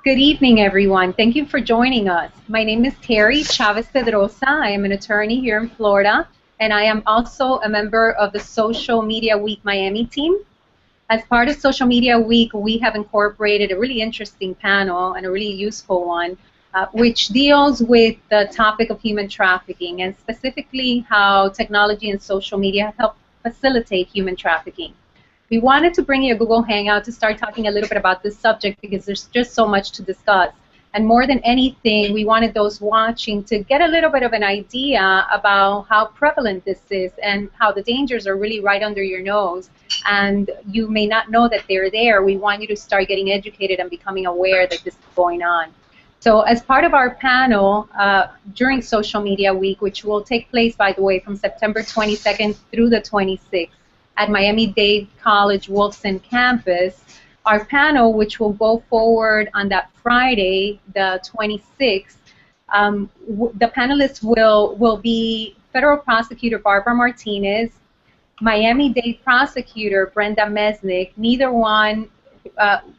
Good evening, everyone. Thank you for joining us. My name is Terry Chavez Pedrosa. I am an attorney here in Florida, and I am also a member of the Social Media Week Miami team. As part of Social Media Week, we have incorporated a really interesting panel and a really useful one, which deals with the topic of human trafficking and specifically how technology and social media help facilitate human trafficking. We wanted to bring you a Google Hangout to start talking a little bit about this subject because there's just so much to discuss. And more than anything, we wanted those watching to get a little bit of an idea about how prevalent this is and how the dangers are really right under your nose. And you may not know that they're there. We want you to start getting educated and becoming aware that this is going on. So as part of our panel during Social Media Week, which will take place, by the way, from September 22nd through the 26th, at Miami-Dade College Wilson campus, our panel, which will go forward on that Friday, the 26th, the panelists will be Federal Prosecutor Barbara Martinez, Miami-Dade Prosecutor Brenda Mezick, neither one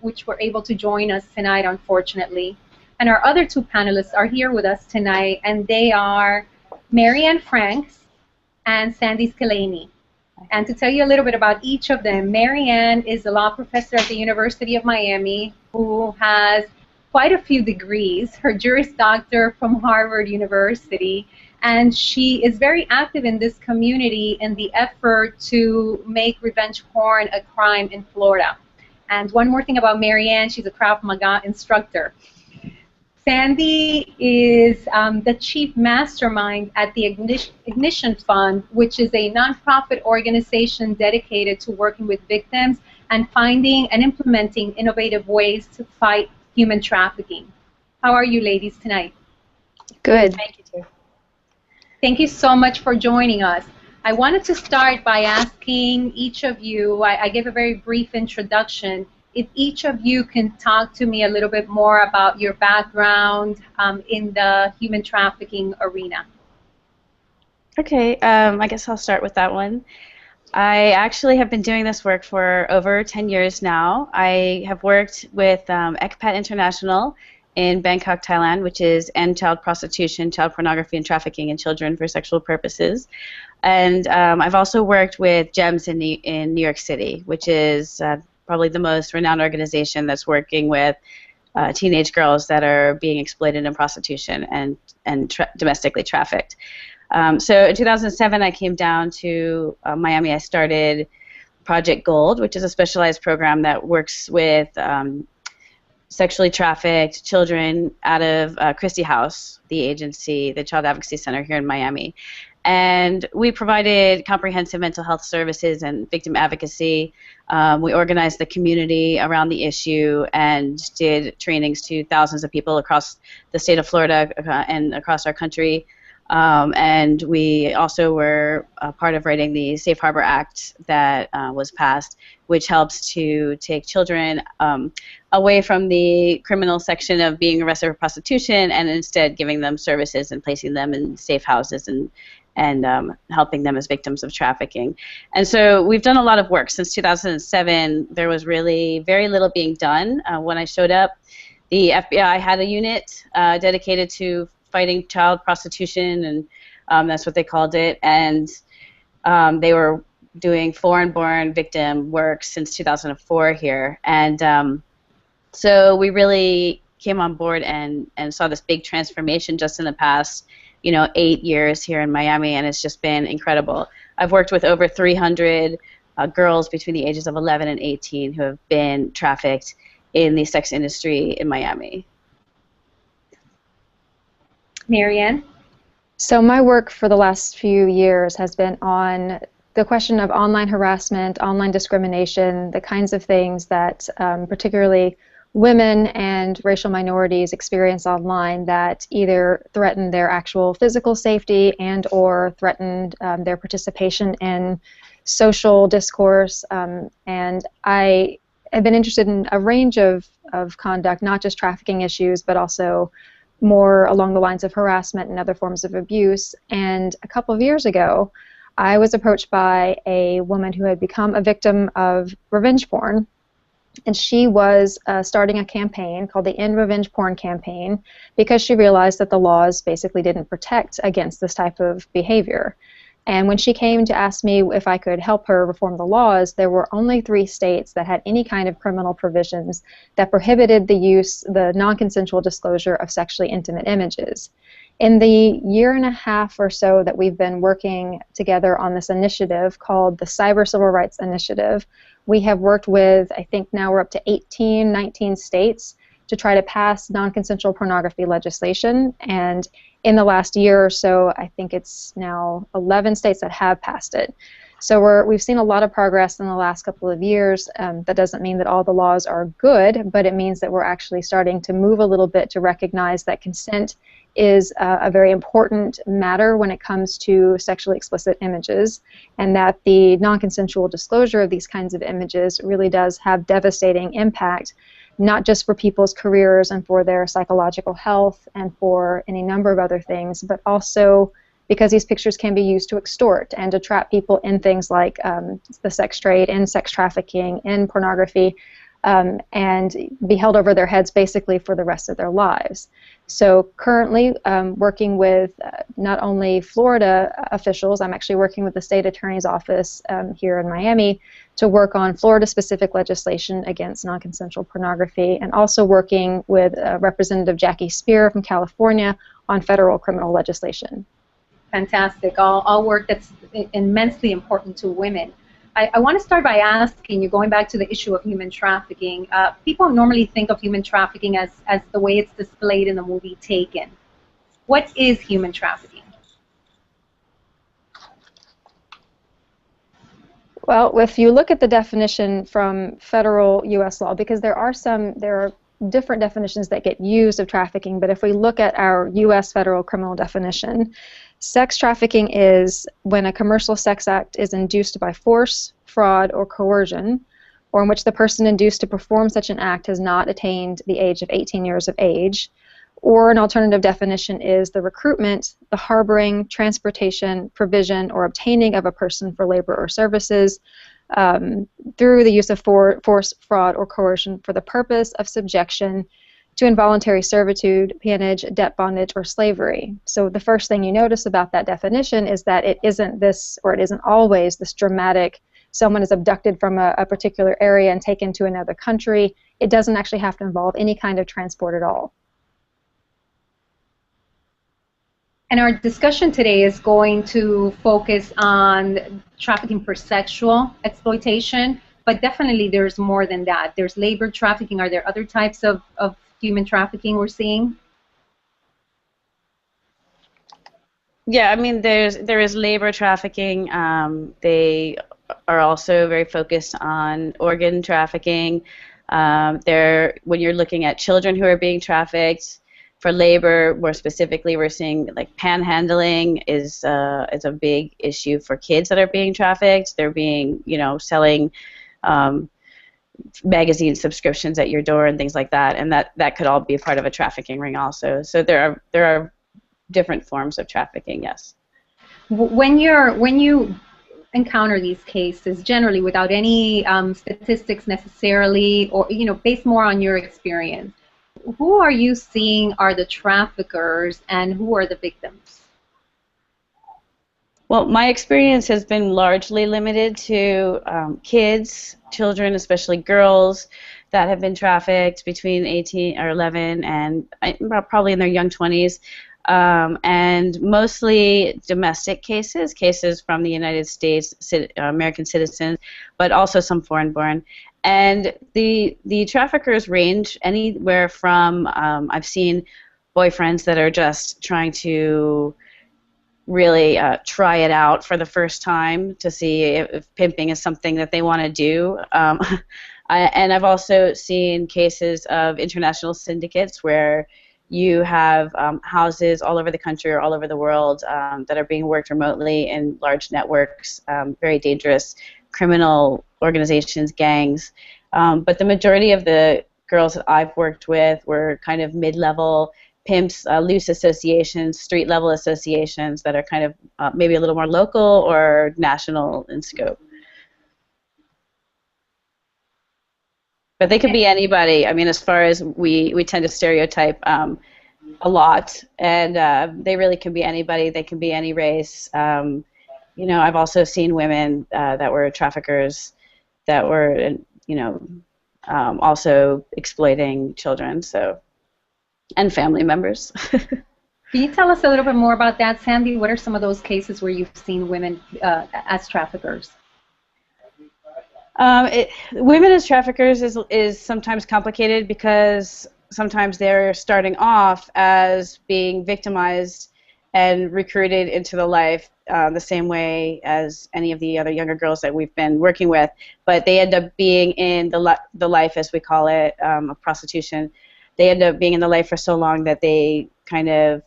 which were able to join us tonight, unfortunately. And our other two panelists are here with us tonight, and they are Marianne Franks and Sandy Skelaney. And to tell you a little bit about each of them, Marianne is a law professor at the University of Miami who has quite a few degrees, her Juris Doctor from Harvard University, and she is very active in this community in the effort to make revenge porn a crime in Florida. And one more thing about Marianne, she's a Krav Maga instructor. Sandy is the chief mastermind at the Ignition Fund, which is a nonprofit organization dedicated to working with victims and finding and implementing innovative ways to fight human trafficking. How are you ladies tonight? Good. Thank you, too. Thank you so much for joining us. I wanted to start by asking each of you, I gave a very brief introduction, if each of you can talk to me a little bit more about your background in the human trafficking arena. Okay, I guess I'll start with that one. I actually have been doing this work for over 10 years now. I have worked with ECPAT International in Bangkok, Thailand, which is End Child Prostitution, Child Pornography, and Trafficking in Children for Sexual Purposes. And I've also worked with GEMS in New York City, which is probably the most renowned organization that's working with teenage girls that are being exploited in prostitution and domestically trafficked. So in 2007, I came down to Miami. I started Project Gold, which is a specialized program that works with sexually trafficked children out of Christie House, the agency, the Child Advocacy Center here in Miami. And we provided comprehensive mental health services and victim advocacy. We organized the community around the issue and did trainings to thousands of people across the state of Florida and across our country. And we also were part of writing the Safe Harbor Act that was passed, which helps to take children away from the criminal section of being arrested for prostitution and instead giving them services and placing them in safe houses and helping them as victims of trafficking. And so we've done a lot of work. Since 2007, there was really very little being done. When I showed up, the FBI had a unit dedicated to fighting child prostitution, and that's what they called it. And they were doing foreign-born victim work since 2004 here. And so we really came on board and saw this big transformation just in the past 8 years here in Miami, and it's just been incredible. I've worked with over 300 girls between the ages of 11 and 18 who have been trafficked in the sex industry in Miami. Marianne? So my work for the last few years has been on the question of online harassment, online discrimination, the kinds of things that particularly women and racial minorities experience online that either threaten their actual physical safety and or threaten their participation in social discourse. And I have been interested in a range of conduct, not just trafficking issues, but also more along the lines of harassment and other forms of abuse. And a couple of years ago, I was approached by a woman who had become a victim of revenge porn And she was starting a campaign called the End Revenge Porn Campaign because she realized that the laws basically didn't protect against this type of behavior. And when she came to ask me if I could help her reform the laws, there were only 3 states that had any kind of criminal provisions that prohibited the non-consensual disclosure of sexually intimate images. In the year and a half or so that we've been working together on this initiative called the Cyber Civil Rights Initiative, we have worked with, I think now we're up to 18, 19 states to try to pass non-consensual pornography legislation. And in the last year or so, I think it's now 11 states that have passed it. So we've seen a lot of progress in the last couple of years. That doesn't mean that all the laws are good, but it means that we're actually starting to move a little bit to recognize that consent is a very important matter when it comes to sexually explicit images, and that the non-consensual disclosure of these kinds of images really does have devastating impact, not just for people's careers and for their psychological health and for any number of other things, but also because these pictures can be used to extort and to trap people in things like the sex trade, in sex trafficking, in pornography, and be held over their heads basically for the rest of their lives. So currently working with not only Florida officials, I'm actually working with the state attorney's office here in Miami to work on Florida-specific legislation against non-consensual pornography, and also working with Representative Jackie Spear from California on federal criminal legislation. Fantastic. All work that's immensely important to women. I want to start by asking you, going back to the issue of human trafficking, people normally think of human trafficking as the way it's displayed in the movie Taken. What is human trafficking? Well, if you look at the definition from federal U.S. law, because there are different definitions that get used of trafficking, but if we look at our U.S. federal criminal definition, sex trafficking is when a commercial sex act is induced by force, fraud, or coercion, or in which the person induced to perform such an act has not attained the age of 18 years of age. Or an alternative definition is the recruitment, the harboring, transportation, provision, or obtaining of a person for labor or services through the use of force, fraud, or coercion for the purpose of subjection to involuntary servitude, peonage, debt bondage, or slavery. So the first thing you notice about that definition is that it isn't this, or it isn't always this dramatic, someone is abducted from a particular area and taken to another country. It doesn't actually have to involve any kind of transport at all. And our discussion today is going to focus on trafficking for sexual exploitation, but definitely there's more than that. There's labor trafficking. Are there other types of human trafficking we're seeing? Yeah, I mean, there is labor trafficking. They are also very focused on organ trafficking. When you're looking at children who are being trafficked for labor, more specifically, we're seeing like panhandling is a big issue for kids that are being trafficked. They're being, selling magazine subscriptions at your door and things like that, and that could all be a part of a trafficking ring also. So there are different forms of trafficking, yes. When you encounter these cases, generally without any statistics necessarily, or based more on your experience, who are you seeing are the traffickers and who are the victims? Well, my experience has been largely limited to children, especially girls, that have been trafficked between 18 or 11 and probably in their young 20s, and mostly domestic cases from the United States, American citizens, but also some foreign-born. And the traffickers range anywhere from, I've seen boyfriends that are just trying to really try it out for the first time to see if pimping is something that they want to do. And I've also seen cases of international syndicates where you have houses all over the country or all over the world that are being worked remotely in large networks, very dangerous criminal organizations, gangs. But the majority of the girls that I've worked with were kind of mid-level pimps, loose associations, street-level associations that are kind of maybe a little more local or national in scope. But they could be anybody. I mean, as far as we tend to stereotype a lot, and they really can be anybody. They can be any race. You know, I've also seen women that were traffickers that were, you know, also exploiting children, so, and family members. Can you tell us a little bit more about that, Sandy? What are some of those cases where you've seen women as traffickers? Women as traffickers is sometimes complicated because sometimes they're starting off as being victimized and recruited into the life the same way as any of the other younger girls that we've been working with, but they end up being in the life, as we call it, of prostitution. They end up being in the life for so long that they kind of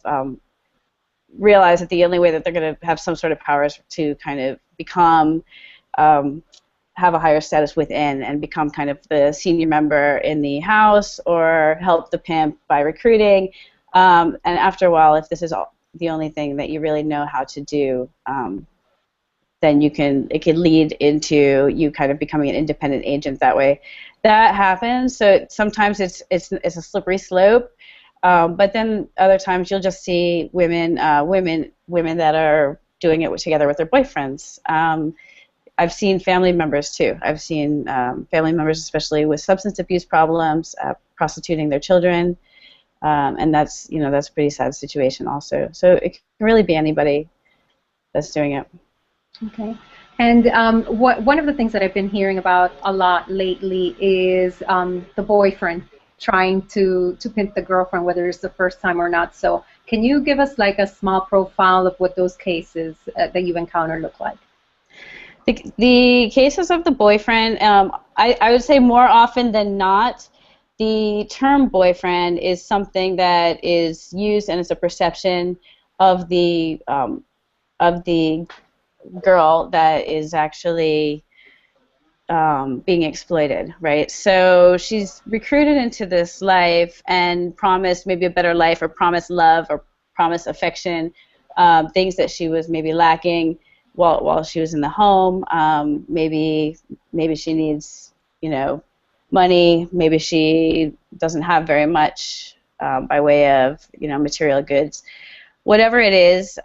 realize that the only way that they're going to have some sort of power is to kind of become have a higher status within and become kind of the senior member in the house or help the pimp by recruiting. And after a while, if this is the only thing that you really know how to do, then it can lead into you kind of becoming an independent agent that way. That happens. So sometimes it's a slippery slope. But then other times you'll just see women that are doing it together with their boyfriends. I've seen family members too. I've seen family members, especially with substance abuse problems, prostituting their children, and that's a pretty sad situation also. So it can really be anybody that's doing it. Okay. And one of the things that I've been hearing about a lot lately is the boyfriend trying to pimp the girlfriend, whether it's the first time or not. So can you give us like a small profile of what those cases that you've encountered look like? The cases of the boyfriend, I would say more often than not, the term boyfriend is something that is used and it's a perception of the girl that is actually being exploited, right? So she's recruited into this life and promised maybe a better life or promised love or promised affection, things that she was maybe lacking while she was in the home. Maybe she needs, money. Maybe she doesn't have very much by way of, material goods. Whatever it is,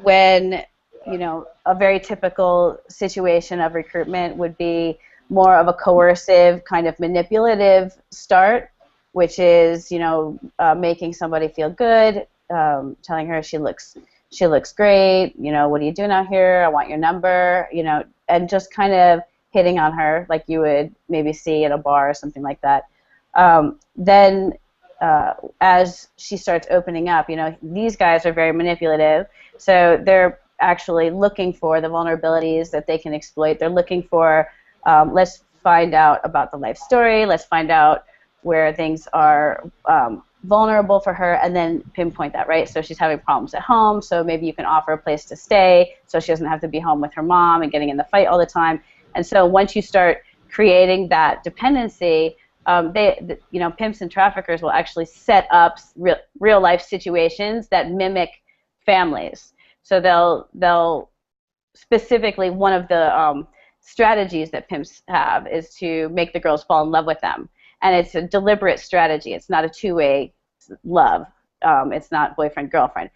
when, a very typical situation of recruitment would be more of a coercive, kind of manipulative start, which is, making somebody feel good, telling her she looks great, what are you doing out here? I want your number, and just kind of hitting on her like you would maybe see at a bar or something like that. Then as she starts opening up, these guys are very manipulative, so they're actually looking for the vulnerabilities that they can exploit. They're looking for, let's find out about the life story, let's find out where things are vulnerable for her, and then pinpoint that, right? So she's having problems at home, so maybe you can offer a place to stay so she doesn't have to be home with her mom and getting in the fight all the time. And so once you start creating that dependency, pimps and traffickers will actually set up real life situations that mimic families. So they'll specifically, one of the strategies that pimps have is to make the girls fall in love with them. And it's a deliberate strategy. It's not a two-way love. It's not boyfriend-girlfriend.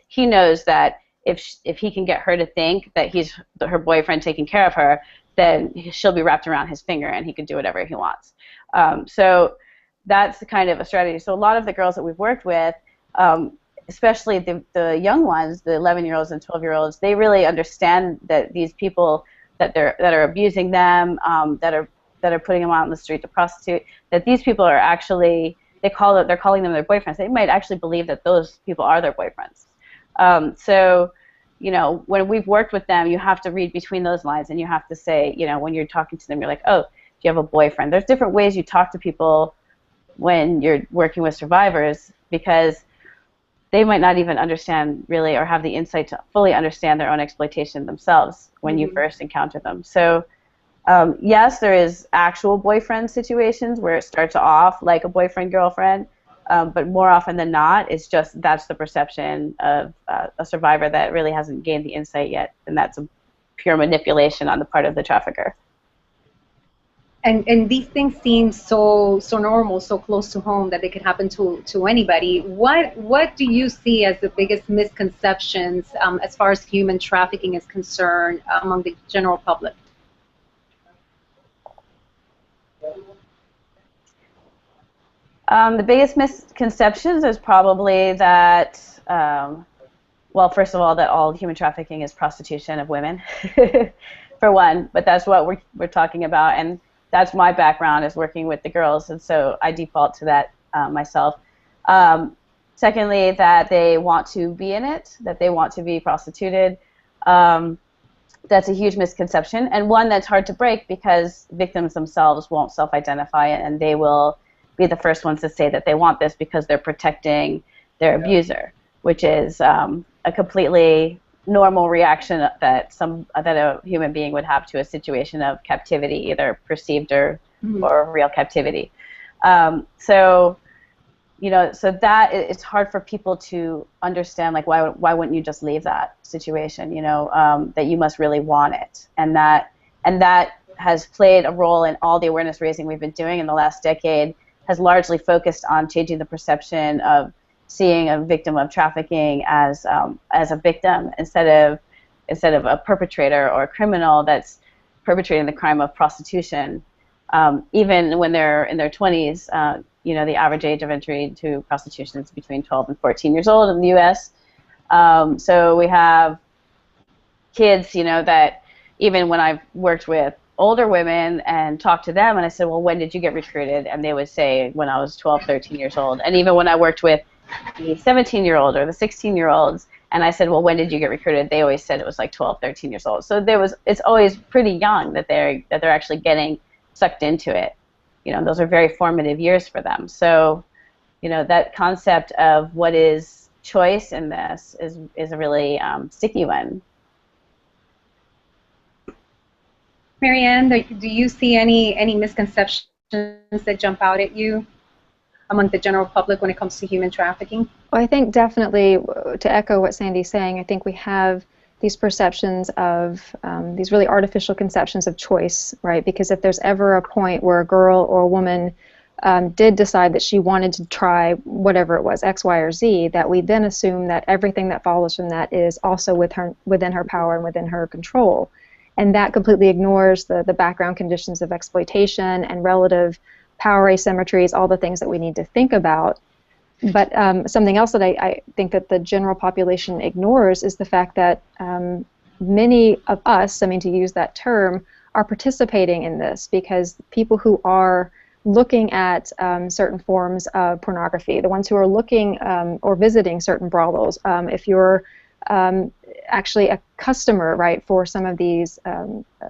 He knows that if he can get her to think that he's her boyfriend taking care of her, then she'll be wrapped around his finger and he can do whatever he wants. So that's the kind of a strategy. So a lot of the girls that we've worked with, especially the young ones, the 11-year-olds and 12-year-olds, they really understand that these people that are abusing them, that are putting them out on the street to prostitute, that these people are actually, they're calling them their boyfriends. They might actually believe that those people are their boyfriends. So, when we've worked with them, you have to read between those lines, and you have to say, when you're talking to them, you're like, oh, do you have a boyfriend? There's different ways you talk to people when you're working with survivors, because they might not even understand really or have the insight to fully understand their own exploitation themselves when you first encounter them. So yes, there is actual boyfriend situations where it starts off like a boyfriend-girlfriend, but more often than not, it's just that's the perception of a survivor that really hasn't gained the insight yet, and that's a pure manipulation on the part of the trafficker. And these things seem so normal, so close to home that they could happen to anybody. What do you see as the biggest misconceptions as far as human trafficking is concerned among the general public? The biggest misconceptions is probably that, well, first of all, that all human trafficking is prostitution of women, for one. But that's what we're talking about, and that's my background, is working with the girls, and so I default to that myself. Secondly, that they want to be in it, that they want to be prostituted. That's a huge misconception, and one that's hard to break because victims themselves won't self-identify it, and they will be the first ones to say that they want this because they're protecting their abuser, which is a completely normal reaction that a human being would have to a situation of captivity, either perceived or real captivity. So that it's hard for people to understand, like, why wouldn't you just leave that situation? That you must really want it, and that has played a role in all the awareness raising we've been doing in the last decade. Has largely focused on changing the perception of seeing a victim of trafficking as a victim instead of a perpetrator or a criminal that's perpetrating the crime of prostitution. Even when they're in their 20s, the average age of entry to prostitution is between 12 and 14 years old in the U.S. So we have kids, that even when I've worked with older women and talked to them, and I said, well, when did you get recruited? And they would say, when I was 12, 13 years old. And even when I worked with the 17-year-old or the 16-year-olds, and I said, well, when did you get recruited? They always said it was like 12, 13 years old. So it's always pretty young that they're actually getting sucked into it. Those are very formative years for them. So, that concept of what is choice in this is a really sticky one. Marianne, do you see any misconceptions that jump out at you among the general public when it comes to human trafficking? Well, I think definitely, to echo what Sandy's saying, I think we have these perceptions of these really artificial conceptions of choice, right? Because if there's ever a point where a girl or a woman did decide that she wanted to try whatever it was, X, Y, or Z, that we then assume that everything that follows from that is also within her power and within her control. And that completely ignores the background conditions of exploitation and relative power asymmetries, all the things that we need to think about. But something else that I think that the general population ignores is the fact that many of us, to use that term, are participating in this, because people who are looking at certain forms of pornography, the ones who are looking or visiting certain brothels, if you're actually a customer, right, for some of these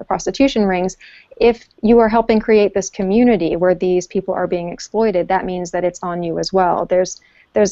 prostitution rings, if you are helping create this community where these people are being exploited, that means that it's on you as well. There's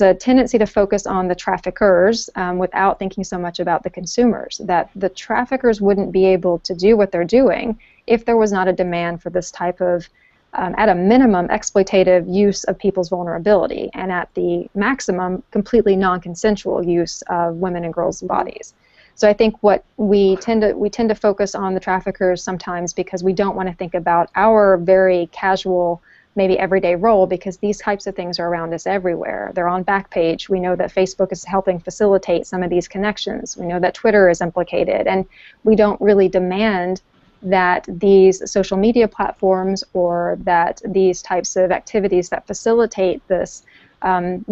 a tendency to focus on the traffickers without thinking so much about the consumers, that the traffickers wouldn't be able to do what they're doing if there was not a demand for this type of at a minimum, exploitative use of people's vulnerability, and at the maximum, completely non-consensual use of women and girls' bodies. So I think what we tend to focus on the traffickers sometimes because we don't want to think about our very casual, maybe everyday role, because these types of things are around us everywhere. They're on Backpage. We know that Facebook is helping facilitate some of these connections. We know that Twitter is implicated, and we don't really demand that these social media platforms or that these types of activities that facilitate this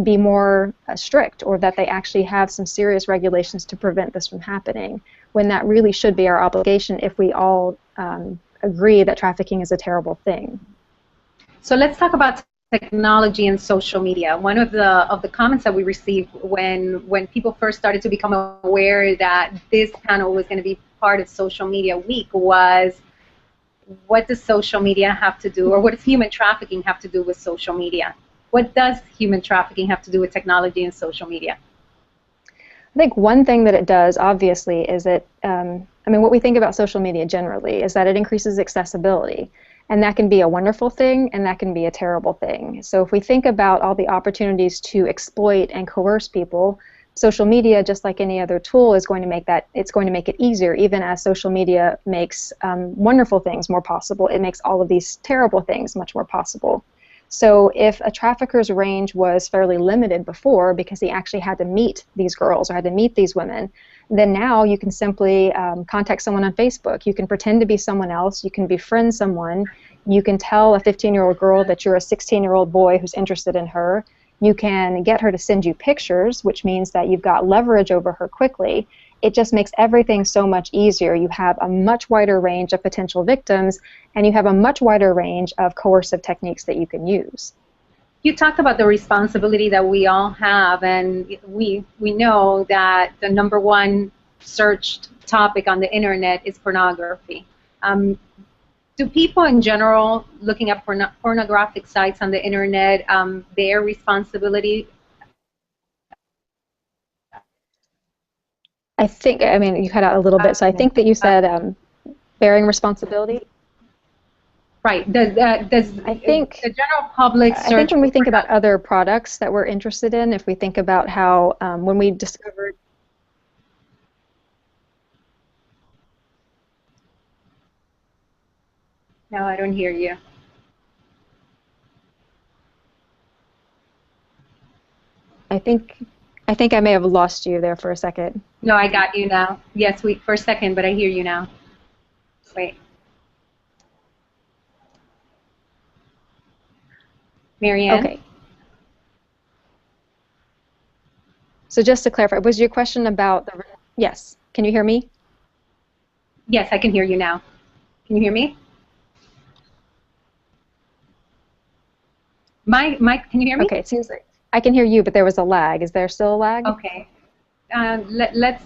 be more strict, or that they actually have some serious regulations to prevent this from happening, when that really should be our obligation if we all agree that trafficking is a terrible thing. So let's talk about technology and social media. One of the comments that we received when people first started to become aware that this panel was going to be part of Social Media Week was, what does social media have to do, or what does human trafficking have to do with social media? What does human trafficking have to do with technology and social media? I think one thing that it does, obviously, is that, what we think about social media generally is that it increases accessibility. And that can be a wonderful thing, and that can be a terrible thing. So if we think about all the opportunities to exploit and coerce people, social media, just like any other tool, is going to make that, it's going to make it easier. Even as social media makes wonderful things more possible, it makes all of these terrible things much more possible. So if a trafficker's range was fairly limited before because he actually had to meet these girls or had to meet these women, then now you can simply contact someone on Facebook. You can pretend to be someone else. You can befriend someone. You can tell a 15-year-old girl that you're a 16-year-old boy who's interested in her. You can get her to send you pictures, which means that you've got leverage over her quickly. It just makes everything so much easier. You have a much wider range of potential victims, and you have a much wider range of coercive techniques that you can use. You talked about the responsibility that we all have, and we know that the #1 searched topic on the internet is pornography. Do people in general looking at pornographic sites on the internet bear responsibility? I think, I mean, you cut out a little bit, so I think that you said bearing responsibility. Right. Does I think the general public search? I think when we think about other products that we're interested in, if we think about how when we discovered. No, I don't hear you. I think I may have lost you there for a second. No, I got you now. Yes, for a second, but I hear you now. Wait. Marianne? Okay. So just to clarify, was your question about the... Yes. Can you hear me? Yes, I can hear you now. Can you hear me? Mike, can you hear me? Okay, it seems like I can hear you, but there was a lag. Is there still a lag? Okay.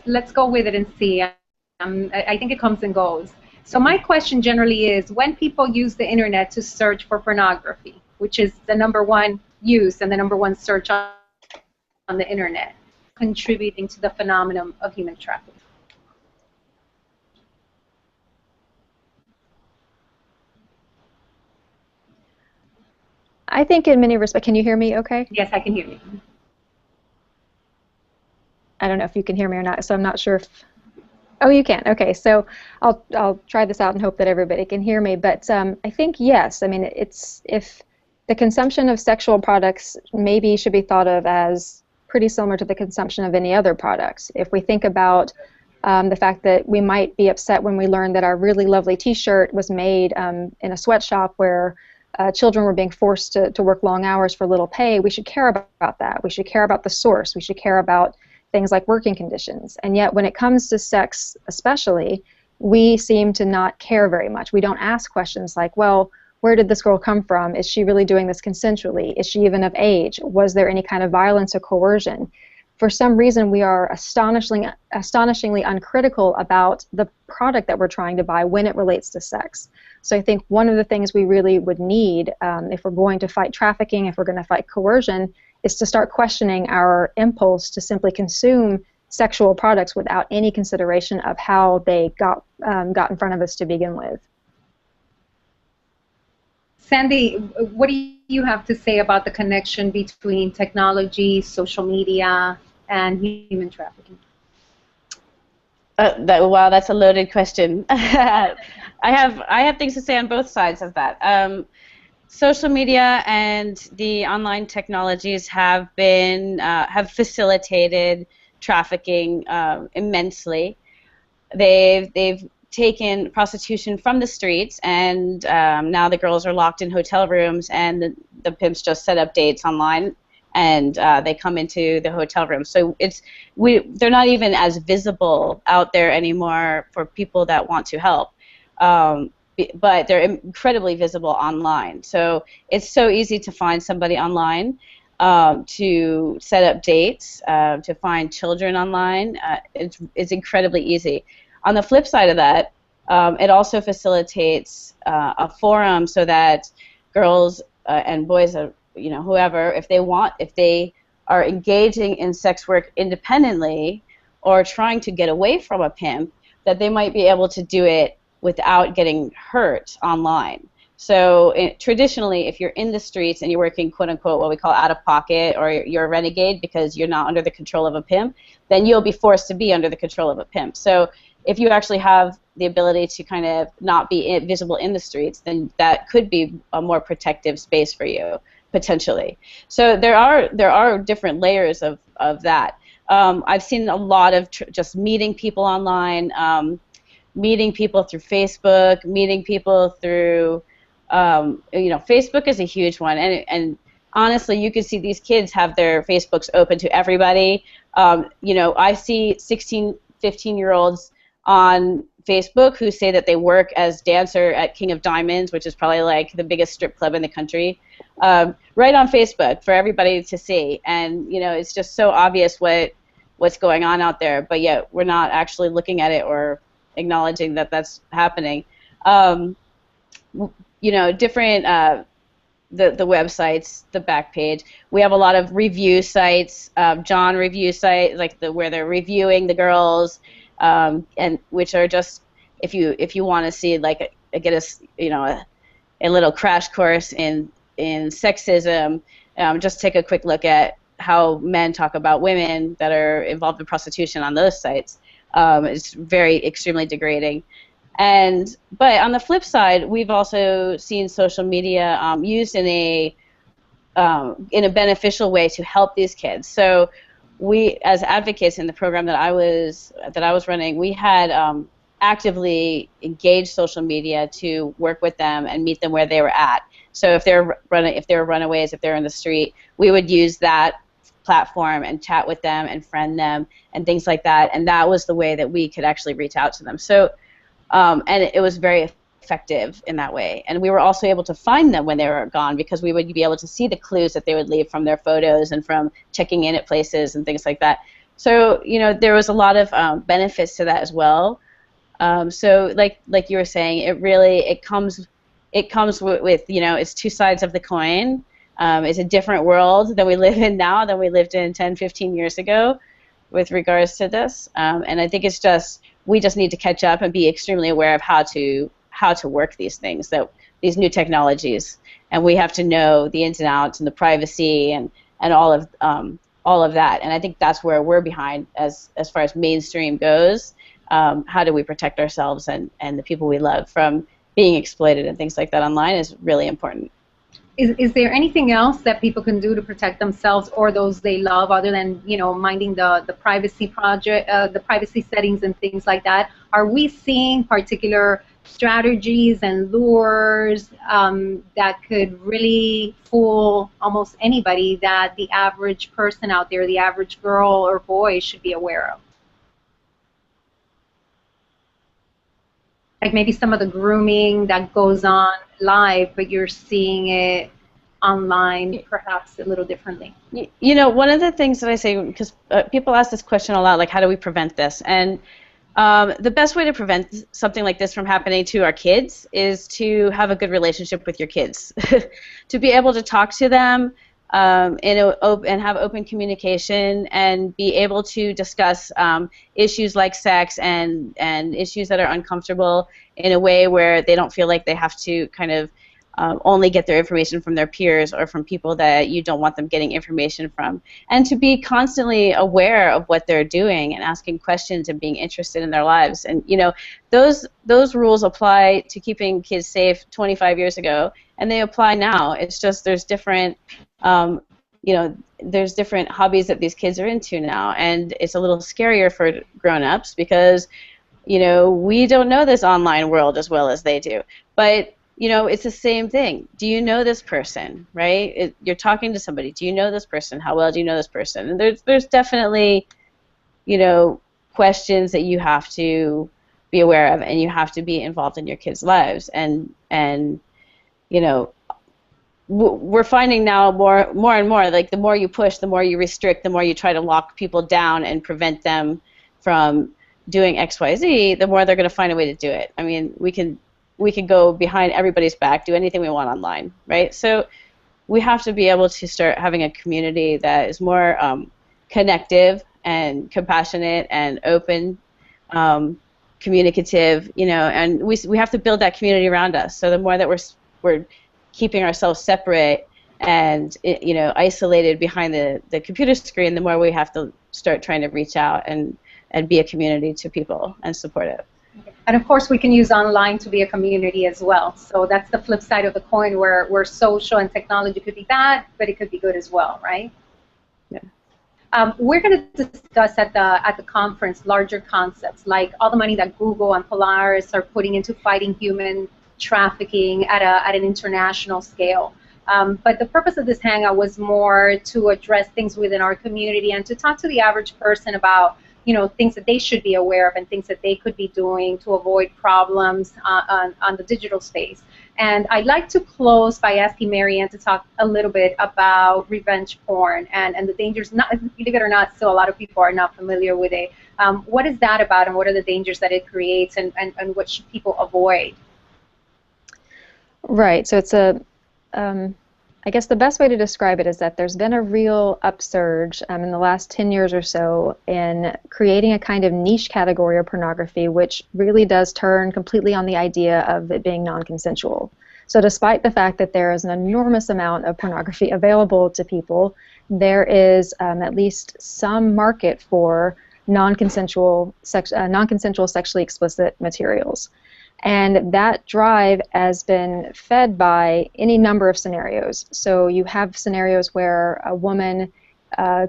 Let's go with it and see. I think it comes and goes. So my question generally is, when people use the internet to search for pornography, which is the #1 use and the #1 search on the internet, contributing to the phenomenon of human trafficking? I think in many respects, can you hear me okay? Yes, I can hear you. I don't know if you can hear me or not, so I'm not sure if... Oh, you can. Okay, so I'll try this out and hope that everybody can hear me. But I think yes. I mean, it's if the consumption of sexual products maybe should be thought of as pretty similar to the consumption of any other products. If we think about the fact that we might be upset when we learn that our really lovely T-shirt was made in a sweatshop where children were being forced to work long hours for little pay, we should care about that. We should care about the source. We should care about things like working conditions. And yet when it comes to sex especially, we seem to not care very much. We don't ask questions like, well, where did this girl come from? Is she really doing this consensually? Is she even of age? Was there any kind of violence or coercion? For some reason, we are astonishingly uncritical about the product that we're trying to buy when it relates to sex. So I think one of the things we really would need if we're going to fight trafficking, if we're going to fight coercion, is to start questioning our impulse to simply consume sexual products without any consideration of how they got in front of us to begin with. Sandy, what do you have to say about the connection between technology, social media, and human trafficking? Wow, that's a loaded question. I have things to say on both sides of that. Social media and the online technologies have facilitated trafficking immensely. They've taken prostitution from the streets, and now the girls are locked in hotel rooms, and the pimps just set up dates online, and they come into the hotel room. So they're not even as visible out there anymore for people that want to help. But they're incredibly visible online. So it's so easy to find somebody online, to set up dates, to find children online. It's incredibly easy. On the flip side of that, it also facilitates a forum so that girls and boys, whoever, if they are engaging in sex work independently or trying to get away from a pimp, that they might be able to do it without getting hurt online. So traditionally, if you're in the streets and you're working, quote unquote, what we call out of pocket, or you're a renegade because you're not under the control of a pimp, then you'll be forced to be under the control of a pimp. So if you actually have the ability to kind of not be visible in the streets, then that could be a more protective space for you, potentially. So there are different layers of that. I've seen a lot of just meeting people online, meeting people through Facebook, meeting people through, Facebook is a huge one, and honestly, you can see these kids have their Facebooks open to everybody. I see 16, 15-year-olds on Facebook who say that they work as dancer at King of Diamonds, which is probably like the biggest strip club in the country, right on Facebook for everybody to see. And it's just so obvious what's going on out there, but yet we're not actually looking at it or acknowledging that that's happening. Different the websites, the back page. We have a lot of review sites, John review sites, like where they're reviewing the girls, and which are just if you want to see like get a little crash course in sexism, just take a quick look at how men talk about women that are involved in prostitution on those sites. It's extremely degrading. But on the flip side, we've also seen social media used in a beneficial way to help these kids. So we, as advocates in the program that I was running, we had actively engaged social media to work with them and meet them where they were at. So if they were runaways, if they're in the street, we would use that platform and chat with them and friend them and things like that. And that was the way that we could actually reach out to them. So, and it was very effective in that way. And we were also able to find them when they were gone because we would be able to see the clues that they would leave from their photos and from checking in at places and things like that. So, there was a lot of benefits to that as well. So, like you were saying, it comes with it's two sides of the coin. It's a different world than we live in now than we lived in 10, 15 years ago with regards to this. And I think we just need to catch up and be extremely aware of how to work these things, these new technologies. And we have to know the ins and outs and the privacy and all of that. And I think that's where we're behind as far as mainstream goes. How do we protect ourselves and the people we love from being exploited and things like that online is really important. Is there anything else that people can do to protect themselves or those they love, other than minding the privacy the privacy settings and things like that? Are we seeing particular strategies and lures that could really fool almost anybody that the average person out there, the average girl or boy, should be aware of? Like maybe some of the grooming that goes on live, but you're seeing it online perhaps a little differently. One of the things that I say, because people ask this question a lot, like how do we prevent this? And the best way to prevent something like this from happening to our kids is to have a good relationship with your kids. To be able to talk to them and have open communication and be able to discuss issues like sex and issues that are uncomfortable in a way where they don't feel like they have to kind of only get their information from their peers or from people that you don't want them getting information from. And to be constantly aware of what they're doing and asking questions and being interested in their lives. And those rules apply to keeping kids safe 25 years ago, and they apply now. It's just there's different there's different hobbies that these kids are into now, and it's a little scarier for grown-ups because we don't know this online world as well as they do. But it's the same thing. Do you know this person, right? You're talking to somebody. Do you know this person? How well do you know this person? And there's definitely, questions that you have to be aware of, and you have to be involved in your kids' lives. And we're finding now more and more, like the more you push, the more you restrict, the more you try to lock people down and prevent them from doing X, Y, Z, the more they're going to find a way to do it. I mean, we can go behind everybody's back, do anything we want online, right? So we have to be able to start having a community that is more connective and compassionate and open, communicative, and we have to build that community around us. So the more that we're we're keeping ourselves separate and isolated behind the computer screen, the more we have to start trying to reach out and be a community to people and support it. And of course, we can use online to be a community as well. So that's the flip side of the coin, where social and technology could be bad, but it could be good as well, right? Yeah. We're going to discuss at the conference larger concepts like all the money that Google and Polaris are putting into fighting human trafficking at an international scale. But the purpose of this hangout was more to address things within our community and to talk to the average person about things that they should be aware of and things that they could be doing to avoid problems on the digital space. And I'd like to close by asking Marianne to talk a little bit about revenge porn and the dangers. Believe it or not, still a lot of people are not familiar with it. What is that about, and what are the dangers that it creates, and what should people avoid? Right. So it's I guess the best way to describe it is that there's been a real upsurge in the last 10 years or so in creating a kind of niche category of pornography, which really does turn completely on the idea of it being non-consensual. So despite the fact that there is an enormous amount of pornography available to people, there is at least some market for non-consensual sexually explicit materials. And that drive has been fed by any number of scenarios. So you have scenarios where a woman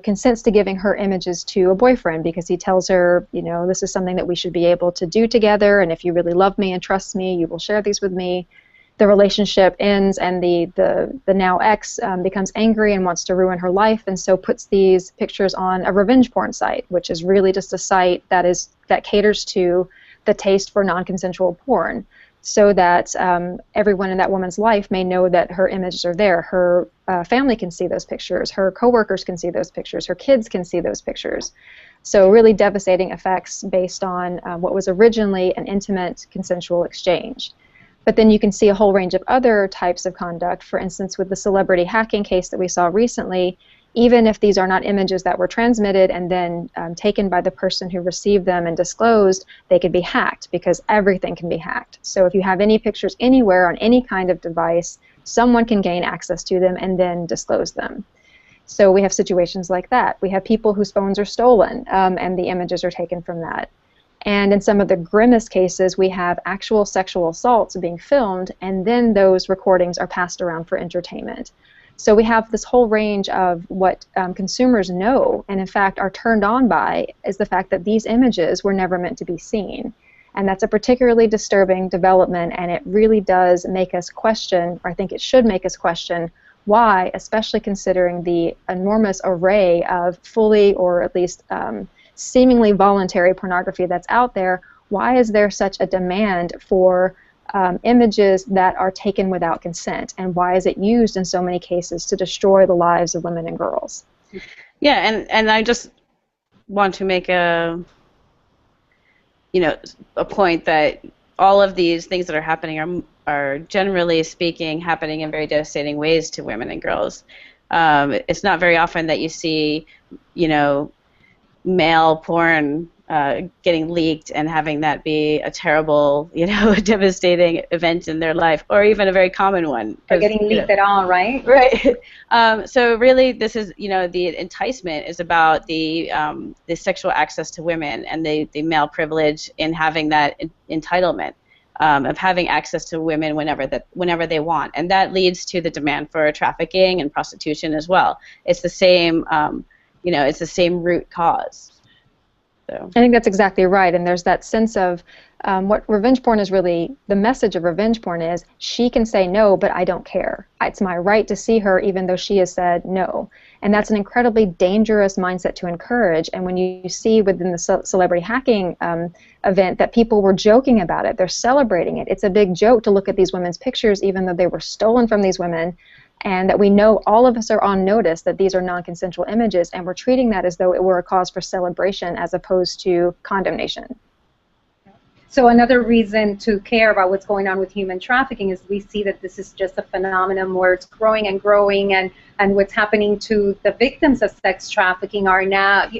consents to giving her images to a boyfriend because he tells her, this is something that we should be able to do together, and if you really love me and trust me, you will share these with me. The relationship ends, and the now ex becomes angry and wants to ruin her life, and so puts these pictures on a revenge porn site, which is really just a site that caters to the taste for non-consensual porn, so that everyone in that woman's life may know that her images are there. Her family can see those pictures. Her coworkers can see those pictures. Her kids can see those pictures. So really devastating effects based on what was originally an intimate consensual exchange. But then you can see a whole range of other types of conduct. For instance, with the celebrity hacking case that we saw recently, even if these are not images that were transmitted and then taken by the person who received them and disclosed, they could be hacked, because everything can be hacked. So if you have any pictures anywhere on any kind of device, someone can gain access to them and then disclose them. So we have situations like that. We have people whose phones are stolen and the images are taken from that. And in some of the grimmest cases, we have actual sexual assaults being filmed, and then those recordings are passed around for entertainment. So we have this whole range of what consumers know and in fact are turned on by is the fact that these images were never meant to be seen. And that's a particularly disturbing development, and it really does make us question, or I think it should make us question, why, especially considering the enormous array of fully or at least seemingly voluntary pornography that's out there, why is there such a demand for images that are taken without consent, and why is it used in so many cases to destroy the lives of women and girls? Yeah, and I just want to make a point that all of these things that are happening are generally speaking happening in very devastating ways to women and girls. It's not very often that you see, male porn getting leaked and having that be a terrible, devastating event in their life, or even a very common one. Or getting leaked at all, right? Right. So really, this is, the enticement is about the sexual access to women and the male privilege in having that entitlement of having access to women whenever they want, and that leads to the demand for trafficking and prostitution as well. It's the same, it's the same root cause. So. I think that's exactly right, and there's that sense of what revenge porn is really, the message of revenge porn is, she can say no, but I don't care. It's my right to see her even though she has said no. And that's an incredibly dangerous mindset to encourage, and when you see within the celebrity hacking event that people were joking about it, they're celebrating it. It's a big joke to look at these women's pictures even though they were stolen from these women, and that we know all of us are on notice that these are non-consensual images, and we're treating that as though it were a cause for celebration as opposed to condemnation. So another reason to care about what's going on with human trafficking is we see that this is just a phenomenon where it's growing and growing, and what's happening to the victims of sex trafficking are now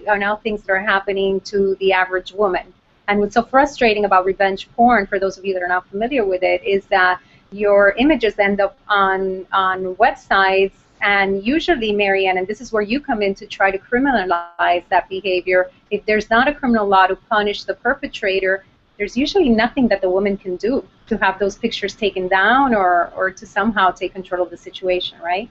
things that are happening to the average woman. And what's so frustrating about revenge porn, for those of you that are not familiar with it, is that your images end up on websites, and usually, Marianne, and this is where you come in to try to criminalize that behavior. If there's not a criminal law to punish the perpetrator, there's usually nothing that the woman can do to have those pictures taken down or to somehow take control of the situation, right?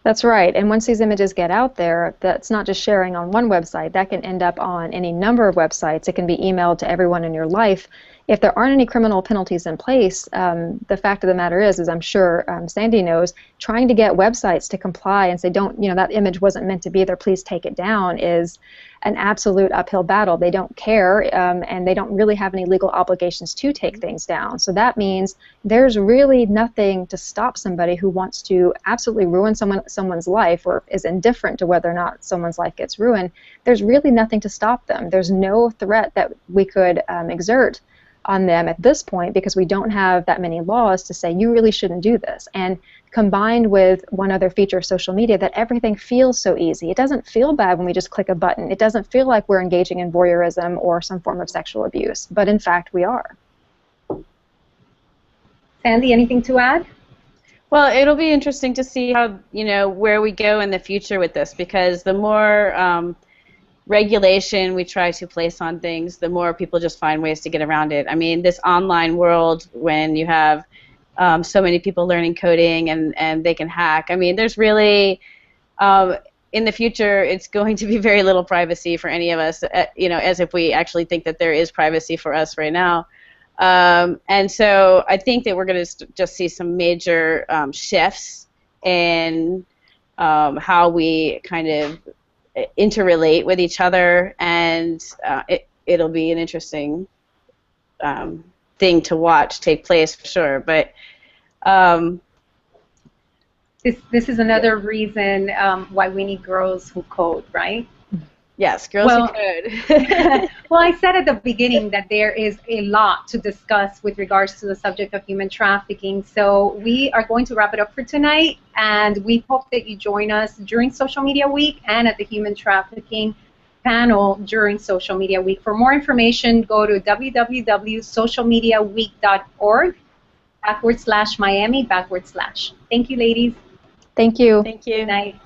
That's right. And once these images get out there, that's not just sharing on one website. That can end up on any number of websites. It can be emailed to everyone in your life. If there aren't any criminal penalties in place, the fact of the matter is, as I'm sure Sandy knows, trying to get websites to comply and say, don't, that image wasn't meant to be there, please take it down, is an absolute uphill battle. They don't care, and they don't really have any legal obligations to take things down. So that means there's really nothing to stop somebody who wants to absolutely ruin someone's life or is indifferent to whether or not someone's life gets ruined. There's really nothing to stop them. There's no threat that we could exert on them at this point, because we don't have that many laws to say you really shouldn't do this. And combined with one other feature of social media, that everything feels so easy. It doesn't feel bad when we just click a button. It doesn't feel like we're engaging in voyeurism or some form of sexual abuse, but in fact we are. Sandy, anything to add? Well, it'll be interesting to see how, where we go in the future with this, because the more regulation we try to place on things, the more people just find ways to get around it. I mean, this online world, when you have so many people learning coding and they can hack, I mean, there's really, in the future, it's going to be very little privacy for any of us, as if we actually think that there is privacy for us right now. And so I think that we're going to just see some major shifts in how we kind of interrelate with each other, and it'll be an interesting thing to watch take place for sure. But this is another reason why we need girls who code, right? Yes, girls who code. Well, I said at the beginning that there is a lot to discuss with regards to the subject of human trafficking. So we are going to wrap it up for tonight, and we hope that you join us during Social Media Week and at the Human Trafficking panel during Social Media Week. For more information, go to www.socialmediaweek.org /Miami /. Thank you, ladies. Thank you. Thank you. Good night.